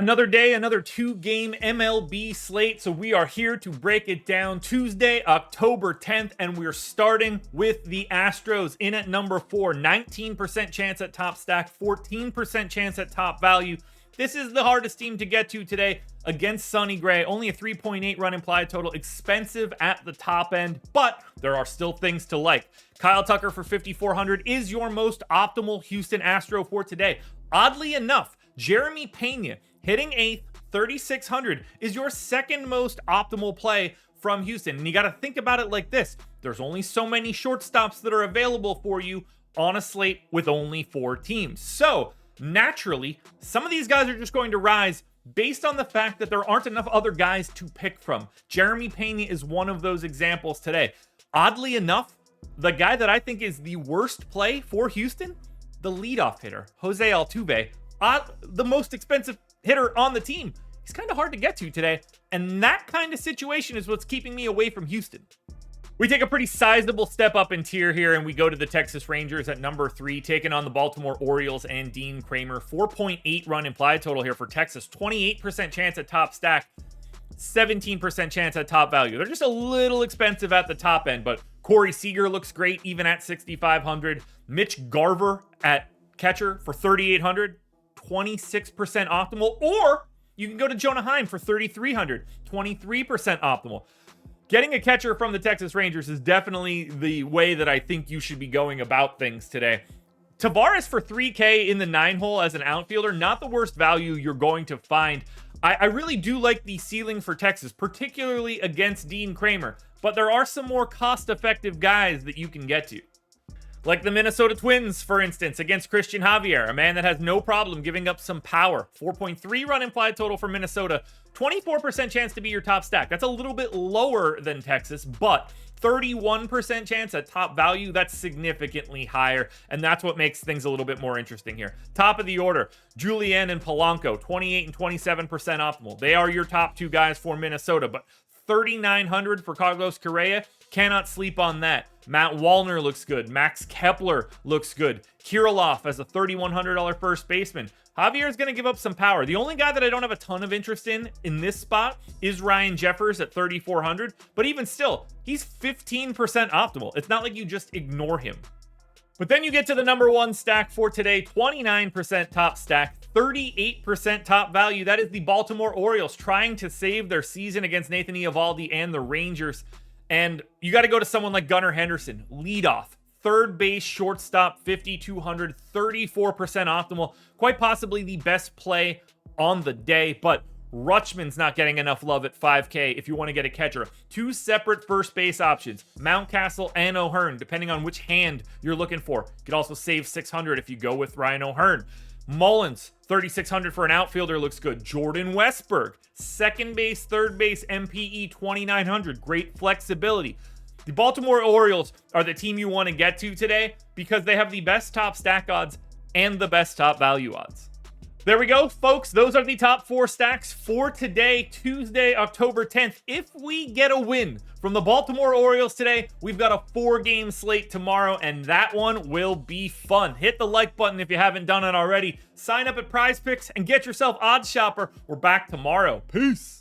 Another day, another 2-game MLB slate. So we are here to break it down. Tuesday, October 10th, and we're starting with the Astros in at number 4. 19% chance at top stack, 14% chance at top value. This is the hardest team to get to today against Sonny Gray. Only a 3.8 run implied total. Expensive at the top end, but there are still things to like. Kyle Tucker for 5,400 is your most optimal Houston Astro for today. Oddly enough, Jeremy Pena hitting 8th, 3,600 is your second most optimal play from Houston. And you got to think about it like this. There's only so many shortstops that are available for you on a slate with only 4 teams. So naturally, some of these guys are just going to rise based on the fact that there aren't enough other guys to pick from. Jeremy Pena is one of those examples today. Oddly enough, the guy that I think is the worst play for Houston, the leadoff hitter, Jose Altuve, the most expensive hitter on the team. He's kind of hard to get to today, and that kind of situation is what's keeping me away from Houston. We take a pretty sizable step up in tier here, and we go to the Texas Rangers at number 3, taking on the Baltimore Orioles and Dean Kramer. 4.8 run implied total here for Texas. 28% chance at top stack, 17% chance at top value. They're just a little expensive at the top end, but Corey Seager looks great even at 6,500. Mitch Garver at catcher for 3,800. 26% optimal, or you can go to Jonah Heim for 3,300, 23% optimal. Getting a catcher from the Texas Rangers is definitely the way that I think you should be going about things today. Tavares for 3K in the 9-hole as an outfielder, not the worst value you're going to find. I really do like the ceiling for Texas, particularly against Dean Kramer, but there are some more cost-effective guys that you can get to. Like the Minnesota Twins, for instance, against Christian Javier, a man that has no problem giving up some power. 4.3 run implied total for Minnesota, 24% chance to be your top stack. That's a little bit lower than Texas, but 31% chance at top value, that's significantly higher, and that's what makes things a little bit more interesting here. Top of the order, Julian and Polanco, 28 and 27% optimal. They are your top 2 guys for Minnesota, but 3,900 for Carlos Correa, cannot sleep on that. Matt Wallner looks good. Max Kepler looks good. Kirilloff as a $3,100 first baseman. Javier is going to give up some power. The only guy that I don't have a ton of interest in this spot is Ryan Jeffers at 3,400, but even still, he's 15% optimal. It's not like you just ignore him. But then you get to the number 1 stack for today, 29% top stack, 38% top value. That is the Baltimore Orioles trying to save their season against Nathan Eovaldi and the Rangers. And you got to go to someone like Gunnar Henderson, leadoff, third base, shortstop, 5,200, 34% optimal. Quite possibly the best play on the day, but Rutschman's not getting enough love at 5K if you want to get a catcher. 2 separate first base options, Mountcastle and O'Hearn, depending on which hand you're looking for. You could also save 600 if you go with Ryan O'Hearn. Mullins, 3,600 for an outfielder looks good. Jordan Westburg, second base, third base, MPE 2,900. Great flexibility. The Baltimore Orioles are the team you want to get to today because they have the best top stack odds and the best top value odds. There we go, folks. Those are the top 4 stacks for today, Tuesday, October 10th. If we get a win from the Baltimore Orioles today, we've got a 4-game slate tomorrow, and that one will be fun. Hit the like button if you haven't done it already. Sign up at Prize Picks and get yourself Odds Shopper. We're back tomorrow. Peace.